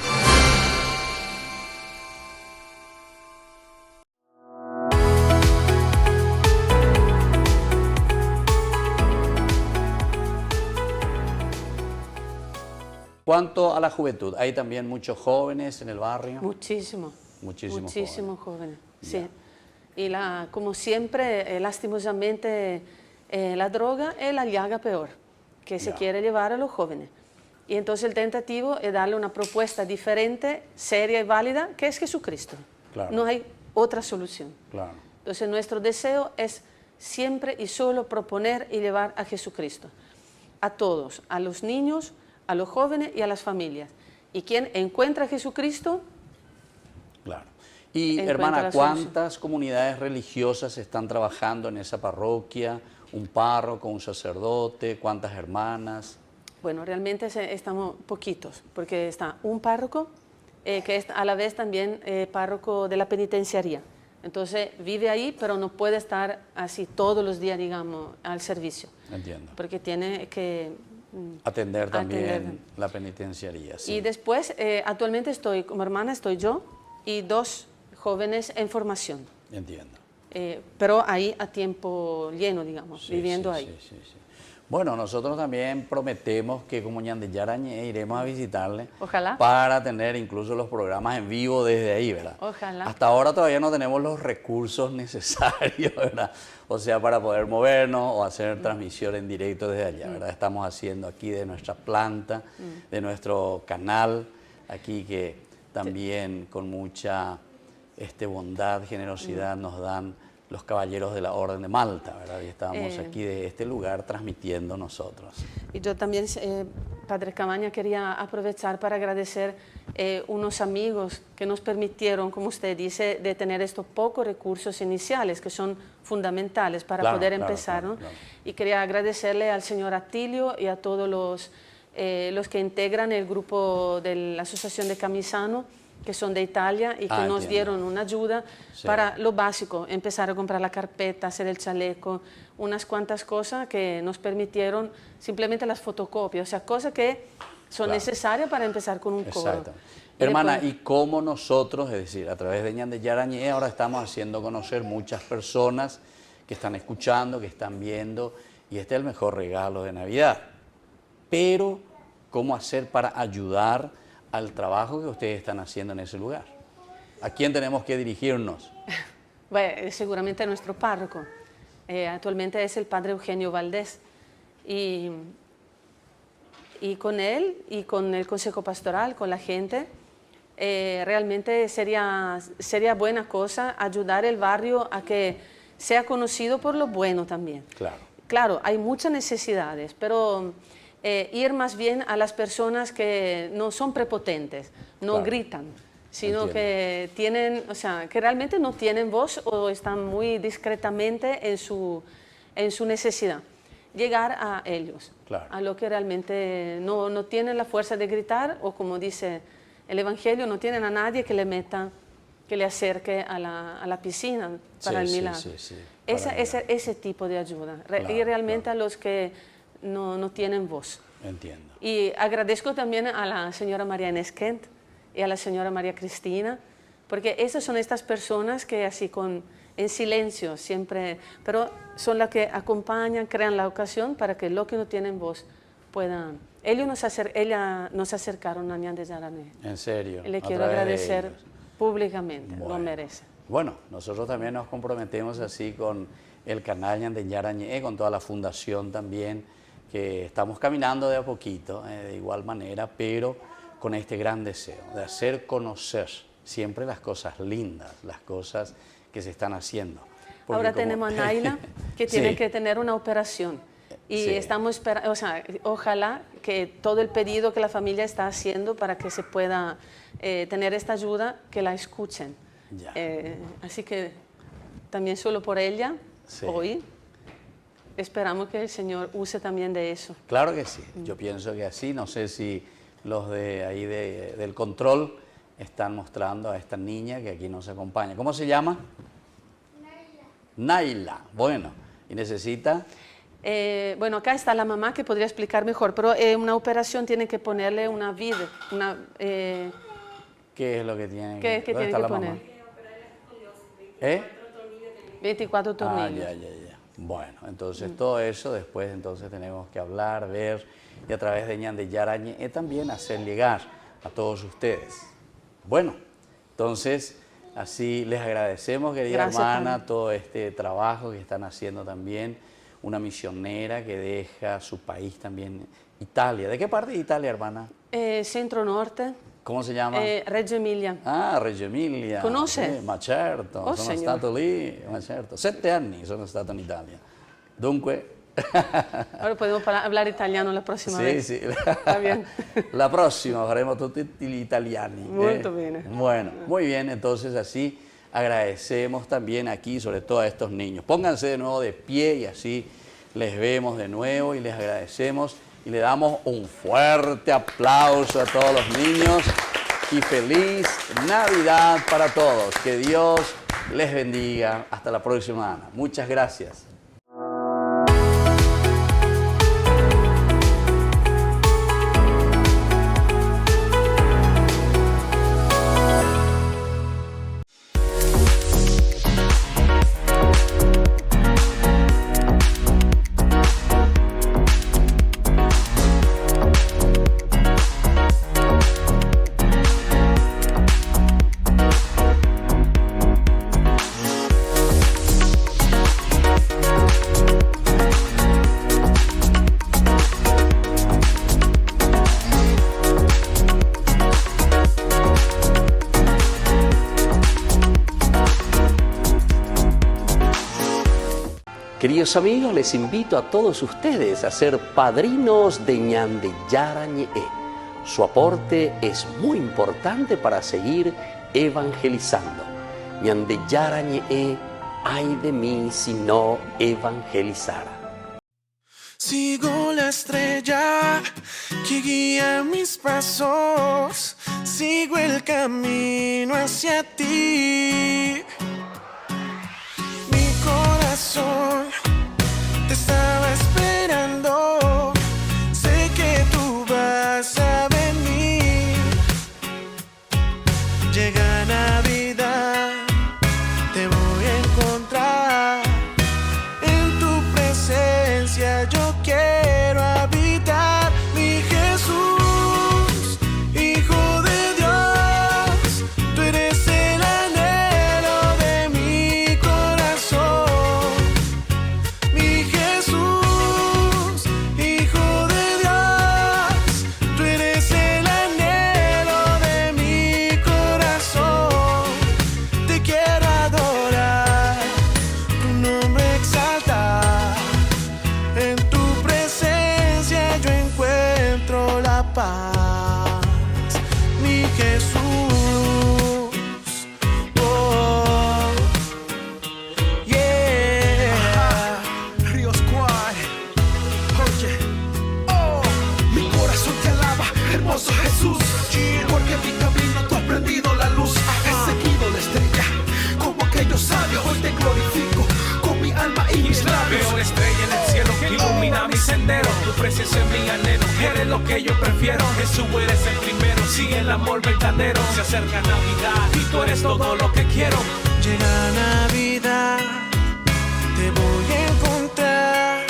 Cuanto a la juventud, hay también muchos jóvenes en el barrio. Muchísimos Muchísimos jóvenes. Ya. Sí. Y como siempre, lastimosamente, la droga es la llaga peor que se Ya. quiere llevar a los jóvenes. Y entonces el tentativo es darle una propuesta diferente, seria y válida, que es Jesucristo. Claro. No hay otra solución. Claro. Entonces nuestro deseo es siempre y solo proponer y llevar a Jesucristo. A todos, a los niños, a los jóvenes y a las familias. Y quien encuentra a Jesucristo, claro. Y encuentra hermana, la ¿cuántas comunidades religiosas están trabajando en esa parroquia? ¿Un párroco, un sacerdote? ¿Cuántas hermanas? bueno, realmente estamos poquitos, porque está un párroco, que es a la vez también párroco de la penitenciaría. Entonces vive ahí, pero no puede estar así todos los días, digamos, al servicio. Entiendo. Porque tiene que Atender también atender. la penitenciaría. Sí. Y después, actualmente estoy como hermana, estoy yo y 2 jóvenes en formación. Entiendo. Pero ahí a tiempo lleno, digamos, Sí, viviendo sí, ahí. sí, sí, sí. Bueno, nosotros también prometemos que como Ñan de Yarañé iremos a visitarle. Ojalá. Para tener incluso los programas en vivo desde ahí, ¿verdad? Ojalá. Hasta ahora todavía no tenemos los recursos necesarios, ¿verdad? O sea, para poder movernos o hacer transmisión en directo desde allá, ¿verdad? Estamos haciendo aquí de nuestra planta, de nuestro canal, aquí que también con mucha bondad, generosidad nos dan los caballeros de la Orden de Malta, ¿verdad? Y estábamos aquí de este lugar transmitiendo nosotros. Y yo también, Padre Cabaña, quería aprovechar para agradecer unos amigos que nos permitieron, como usted dice, de tener estos pocos recursos iniciales que son fundamentales para Claro, poder claro, empezar, claro, ¿no? claro. Y quería agradecerle al señor Atilio y a todos los que integran el grupo de la Asociación de Camisano, que son de Italia y que nos entiendo. dieron una ayuda Sí. para lo básico, empezar a comprar la carpeta, hacer el chaleco, unas cuantas cosas que nos permitieron simplemente las fotocopias, o sea, cosas que son Claro. necesarias para empezar con un coro. Exacto. Y Hermana, después- y cómo nosotros, es decir, a través de Ñan de Yarañé, ahora estamos haciendo conocer muchas personas que están escuchando, que están viendo, y este es el mejor regalo de Navidad. Pero, ¿cómo hacer para ayudar al trabajo que ustedes están haciendo en ese lugar? ¿A quién tenemos que dirigirnos? Bueno, seguramente nuestro párroco. Actualmente es el padre Eugenio Valdés. Y con él y con el Consejo Pastoral, con la gente, realmente sería buena cosa ayudar el barrio a que sea conocido por lo bueno también. Claro. Claro, hay muchas necesidades, pero ir más bien a las personas que no son prepotentes, no Claro. gritan, sino Entiendo. que tienen, o sea, que realmente no tienen voz o están muy discretamente en su necesidad. Llegar a ellos, Claro. a lo que realmente no tienen la fuerza de gritar, o como dice el Evangelio, no tienen a nadie que le meta, que le acerque a la piscina para Sí, el sí, milagro. sí, sí, para el milagro. Ese tipo de ayuda, Claro, y realmente claro. a los que no tienen voz. Entiendo. Y agradezco también a la señora María Inés Kent y a la señora María Cristina, porque esas son estas personas que así en silencio siempre, pero son las que acompañan, crean la ocasión para que los que no tienen voz puedan. Ella nos acercaron a Ñan de Yarañé. En serio. Y le a quiero través de agradecer ellos. públicamente, lo Bueno. merece. Bueno, nosotros también nos comprometemos así con el canal Ñan de Yarañé, con toda la fundación también, que estamos caminando de a poquito, de igual manera, pero con este gran deseo de hacer conocer siempre las cosas lindas, las cosas que se están haciendo. Porque Ahora como- tenemos a Naila, que tiene Sí. que tener una operación. Y Sí. estamos esperando, o sea, ojalá que todo el pedido que la familia está haciendo para que se pueda tener esta ayuda, que la escuchen. Ya. Así que también solo por ella, Sí. hoy, esperamos que el Señor use también de eso. Claro que sí, yo pienso que así, no sé si los de ahí del control están mostrando a esta niña que aquí nos acompaña. ¿Cómo se llama? Naila. Bueno, y necesita... Bueno, acá está la mamá que podría explicar mejor, pero una operación tiene que ponerle una vid, ¿Qué es lo que tiene ¿Qué ¿Dónde tiene está que la poner? mamá? ¿Eh? 24 Ah, tornillos. ya. Bueno, entonces todo eso después entonces tenemos que hablar, ver y a través de Ñan de Yarañé también hacer llegar a todos ustedes. Bueno, entonces así les agradecemos, querida Gracias, hermana, Tania. todo este trabajo que están haciendo también, una misionera que deja su país también Italia. ¿De qué parte de Italia, hermana? Centro-Nord, ¿Cómo se llama? Reggio Emilia. Ah, Reggio Emilia. Conosce? Ma certo, Oh, sono signor. stato lì, ma certo. 7 anni sono stato in Italia. Dunque... Ahora podemos hablar italiano la prossima Sì, vez. sì. Está bien. La próxima faremo tutti gli italiani. Molto bene. Bueno, muy bien, entonces así agradecemos también aquí, sobre todo a estos niños. Pónganse de nuevo de pie y así les vemos de nuevo y les agradecemos y le damos un fuerte aplauso a todos los niños y feliz Navidad para todos. Que Dios les bendiga. Hasta la próxima, Ana. Muchas gracias. Queridos amigos, les invito a todos ustedes a ser padrinos de Ñande Yarañe. Su aporte es muy importante para seguir evangelizando. Ñande Yarañe, ay de mí si no evangelizara. Sigo la estrella que guía mis pasos, sigo el camino hacia ti. Mi corazón te estaba esperando, sé que tú vas a venir. Llega Navidad, te voy a encontrar, en tu presencia yo quiero habitar. Mi Jesús, Hijo de Dios, tú eres el anhelo de mi corazón. Mi Jesús, Hijo de Dios, tú eres el anhelo de mi corazón. Te quiero adorar, tu nombre exaltar. En tu presencia yo encuentro la paz. Mi Jesús, oh, yeah. Río Squad, oye, oh, mi corazón te alaba, hermoso Jesús, porque mi camino tú has prendido la luz, he seguido la estrella, como aquellos sabios, hoy te glorifico, con mi alma y mis labios. Veo la estrella en el cielo que ilumina mi sendero, tu presencia es mi anhelo, eres lo que yo prefiero, Jesús eres el primero, sí el amor verdadero, se acerca Navidad y tú eres todo lo que quiero. Llega Navidad, te voy a encontrar,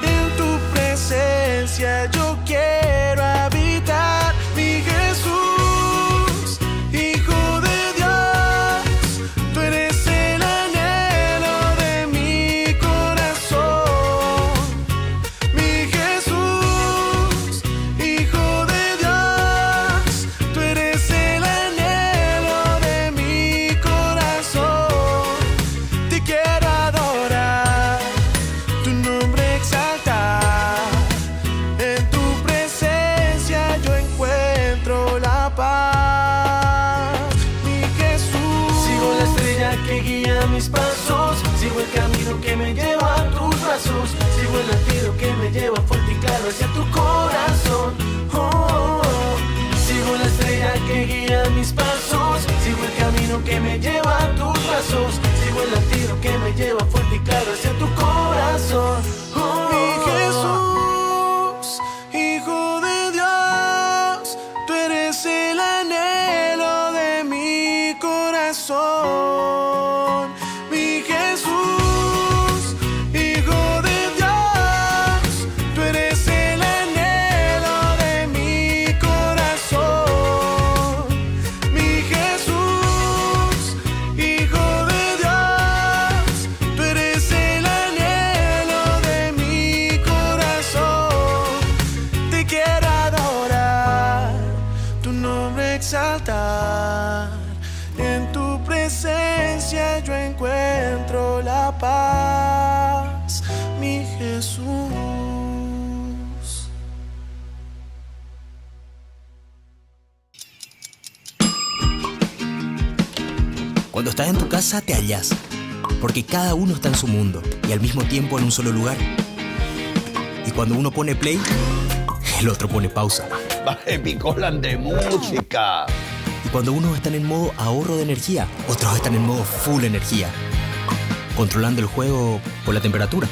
en tu presencia yo quiero habitar. Mi Jesús, Hijo de Dios, tú eres el anhelo de mi corazón. Mi Jesús, Hijo de Dios, tú eres el anhelo de mi corazón. Te quiero adorar, tu nombre exaltar. En tu presencia yo encuentro la paz. Mi Jesús, sigo la estrella que guía mis pasos, sigo el camino que me lleva a tus brazos, sigo el latido que me lleva fuerte y claro hacia tu corazón. Oh, oh, oh. Sigo la estrella que guía mis pasos, sigo el camino que me lleva a tus brazos, sigo el latido que me lleva fuerte y claro hacia tu corazón. Oh, mi Jesús, Hijo de Dios, tú eres el anhelo de mi corazón. Mi Jesús, Hijo de Dios, tú eres el anhelo de mi corazón. Mi Jesús, Hijo de Dios, tú eres el anhelo la paz, mi Jesús. Cuando estás en tu casa te hallas, porque cada uno está en su mundo y al mismo tiempo en un solo lugar. Y cuando uno pone play, el otro pone pausa. Picolan de música. Y cuando unos están en modo ahorro de energía, otros están en modo full energía, controlando el juego por la temperatura.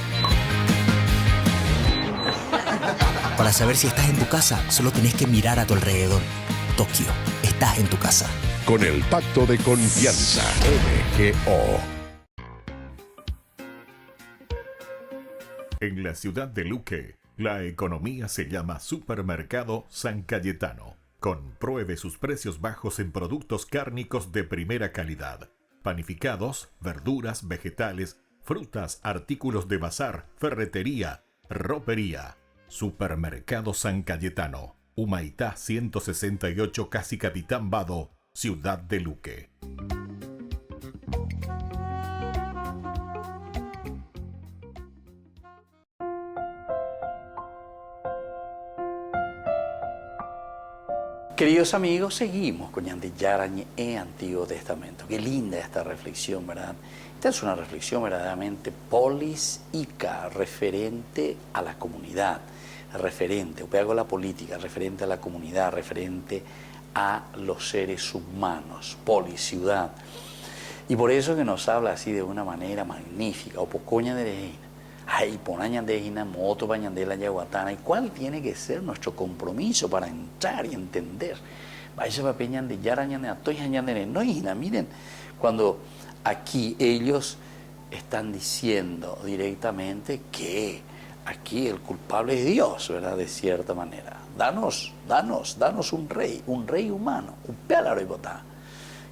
Para saber si estás en tu casa, solo tenés que mirar a tu alrededor. Tokio, estás en tu casa. Con el Pacto de Confianza, MGO. En la ciudad de Luque, la economía se llama Supermercado San Cayetano. Compruebe sus precios bajos en productos cárnicos de primera calidad. Panificados, verduras, vegetales, frutas, artículos de bazar, ferretería, ropería. Supermercado San Cayetano. Humaitá 168, Casi Capitán Vado, Ciudad de Luque. Queridos amigos, seguimos con Ñande Yarañe en Antiguo Testamento. Qué linda esta reflexión, ¿verdad? Esta es una reflexión verdaderamente política, referente a la comunidad, referente, o pego la política, referente a la comunidad, referente a los seres humanos, ciudad. Y por eso que nos habla así de una manera magnífica, o pocoña de reina. Ay, ponaña de reina, moto bañande la yaguatana. ¿Y cuál tiene que ser nuestro compromiso para entrar y entender? Vaya papeñan de yarañan de atoyañan de noina. Miren, cuando aquí ellos están diciendo directamente que aquí el culpable es Dios, ¿verdad? De cierta manera. Danos un rey humano, un pélaro y botá.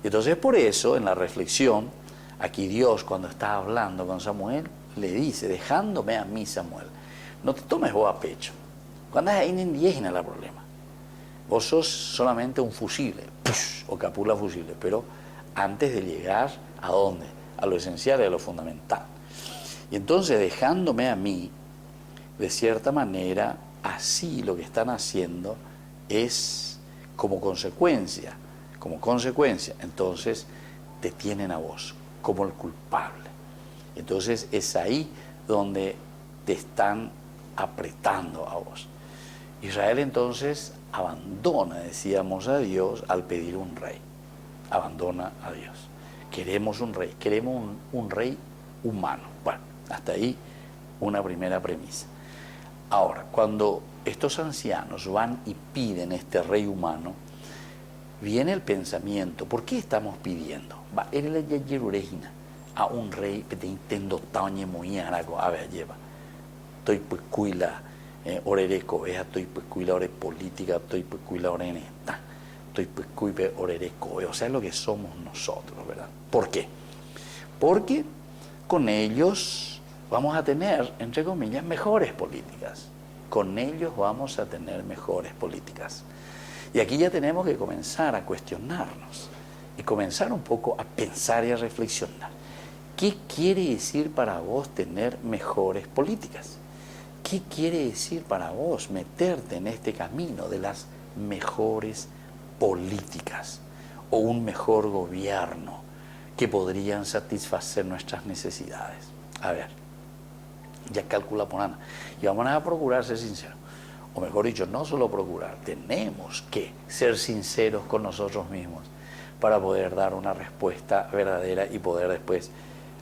Y entonces por eso, en la reflexión, aquí Dios cuando está hablando con Samuel, le dice, dejándome a mí Samuel, no te tomes vos a pecho. Cuando hay en 10 la problema. Vos sos solamente un fusible, o capula fusible, pero antes de llegar ¿a dónde? A lo esencial y a lo fundamental. Y entonces dejándome a mí, de cierta manera, así lo que están haciendo es como consecuencia, entonces te tienen a vos como el culpable. Entonces es ahí donde te están apretando a vos. Israel entonces abandona, decíamos, a Dios al pedir un rey. Abandona a Dios. Queremos un rey, queremos un rey humano. Bueno, hasta ahí una primera premisa. Ahora, cuando estos ancianos van y piden este rey humano, viene el pensamiento, ¿por qué estamos pidiendo? Va, él le lleva a un rey que te intento tañe muy arago, a ver, lleva. Estoy pues cuila orere cobeja, estoy pues cuila ore política, estoy pues cuila ore neta, estoy pues cuila orere cobeja, o sea, es lo que somos nosotros, ¿verdad? ¿Por qué? Porque con ellos vamos a tener, entre comillas, mejores políticas. Con ellos vamos a tener mejores políticas. Y aquí ya tenemos que comenzar a cuestionarnos y comenzar un poco a pensar y a reflexionar. ¿Qué quiere decir para vos tener mejores políticas? ¿Qué quiere decir para vos meterte en este camino de las mejores políticas o un mejor gobierno que podrían satisfacer nuestras necesidades? A ver, ya calcula por Ana. Y vamos a procurar ser sinceros. O mejor dicho, no solo procurar, tenemos que ser sinceros con nosotros mismos para poder dar una respuesta verdadera y poder después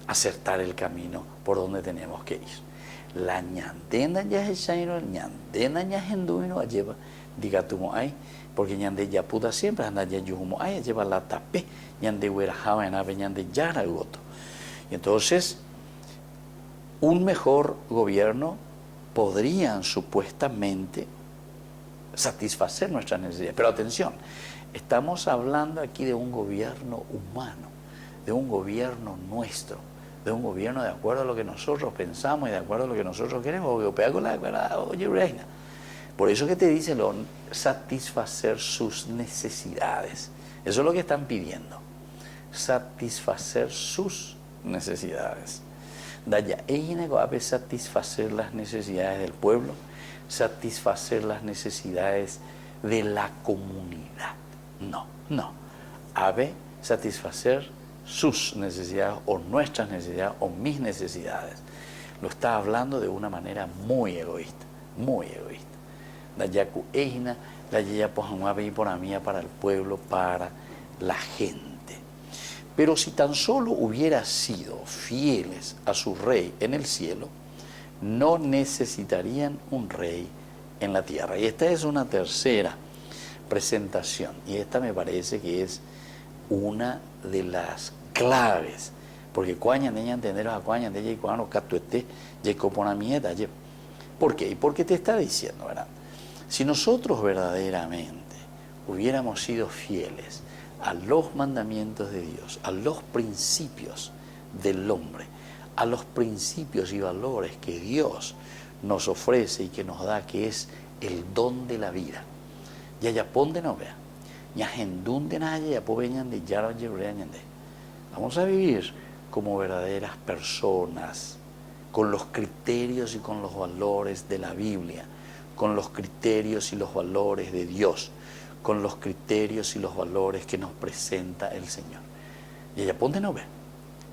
acertar el camino por donde tenemos que ir. La ñandena ya es shaino, el ñandena ya es enduino, lleva, diga tú ay, porque ñande ya puta siempre anda ya yuhumo ay, lleva la tapé, ñande huerajaba en ave, ñande yara goto. Y entonces, un mejor gobierno podrían supuestamente satisfacer nuestras necesidades. Pero atención, estamos hablando aquí de un gobierno humano, de un gobierno nuestro, de un gobierno de acuerdo a lo que nosotros pensamos y de acuerdo a lo que nosotros queremos. Por eso que te dice satisfacer sus necesidades. Eso es lo que están pidiendo, satisfacer sus necesidades. Daya, es satisfacer las necesidades del pueblo, satisfacer las necesidades de la comunidad. No. Ave satisfacer sus necesidades o nuestras necesidades o mis necesidades. Lo está hablando de una manera muy egoísta, muy egoísta. Dayaku eina, daya por mía para el pueblo, para la gente. Pero si tan solo hubiera sido fieles a su rey en el cielo, no necesitarían un rey en la tierra. Y esta es una tercera presentación, y esta me parece que es una de las claves, porque cuañan de entender a cuañan de cuando catuete yecoponamieta. ¿Por qué? Porque te está diciendo, ¿verdad? Si nosotros verdaderamente hubiéramos sido fieles a los mandamientos de Dios, a los principios del hombre, a los principios y valores que Dios nos ofrece y que nos da, que es el don de la vida. Ya ponte no vea. Vamos a vivir como verdaderas personas, con los criterios y con los valores de la Biblia, con los criterios y los valores de Dios, con los criterios y los valores que nos presenta el Señor. Y ella ponte no ve.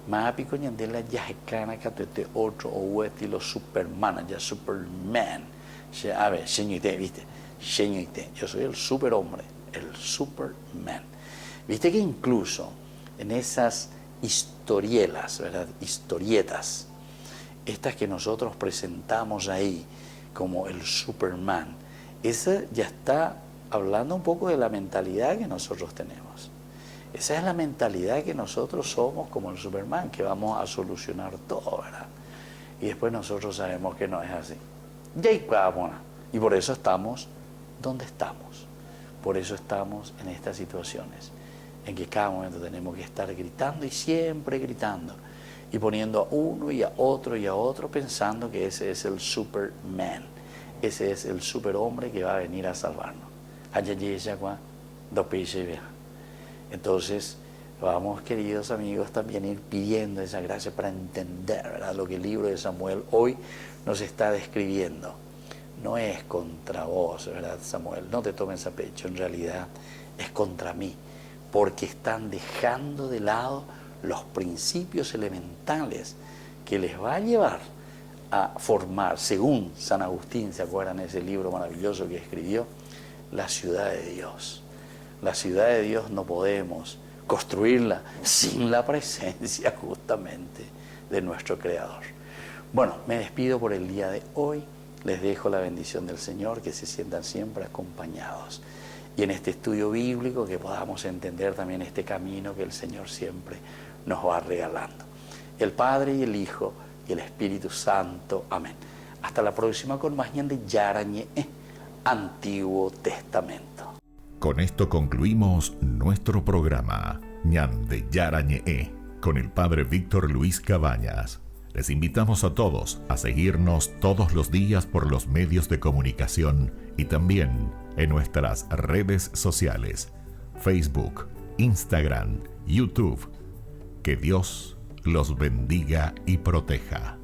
Maapico ñandela yajecana catete otro o estilo Superman, ya Superman. A ver, señorite, ¿viste? Señorite, yo soy el superhombre, el Superman. Viste que incluso en esas historielas, ¿verdad? Historietas, estas que nosotros presentamos ahí como el Superman, esa ya está hablando un poco de la mentalidad que nosotros tenemos. Esa es la mentalidad que nosotros somos como el Superman, que vamos a solucionar todo, ¿verdad? Y después nosotros sabemos que no es así. Y por eso estamos donde estamos. Por eso estamos en estas situaciones, en que cada momento tenemos que estar gritando y siempre gritando, y poniendo a uno y a otro, pensando que ese es el Superman, ese es el superhombre que va a venir a salvarnos. Entonces, vamos, queridos amigos, también ir pidiendo esa gracia para entender, ¿verdad?, lo que el libro de Samuel hoy nos está describiendo. No es contra vos, ¿verdad, Samuel? No te tomes a pecho, en realidad es contra mí, porque están dejando de lado los principios elementales que les va a llevar a formar, según San Agustín, ¿se acuerdan ese libro maravilloso que escribió? La ciudad de Dios. La ciudad de Dios no podemos construirla sin la presencia justamente de nuestro Creador. Bueno, me despido por el día de hoy. Les dejo la bendición del Señor, que se sientan siempre acompañados. Y en este estudio bíblico que podamos entender también este camino que el Señor siempre nos va regalando. El Padre y el Hijo y el Espíritu Santo. Amén. Hasta la próxima con más de Yarañe, Antiguo Testamento. Con esto concluimos nuestro programa Ñande Yarañe con el Padre Víctor Luis Cabañas. Les invitamos a todos a seguirnos todos los días por los medios de comunicación y también en nuestras redes sociales, Facebook, Instagram, YouTube. Que Dios los bendiga y proteja.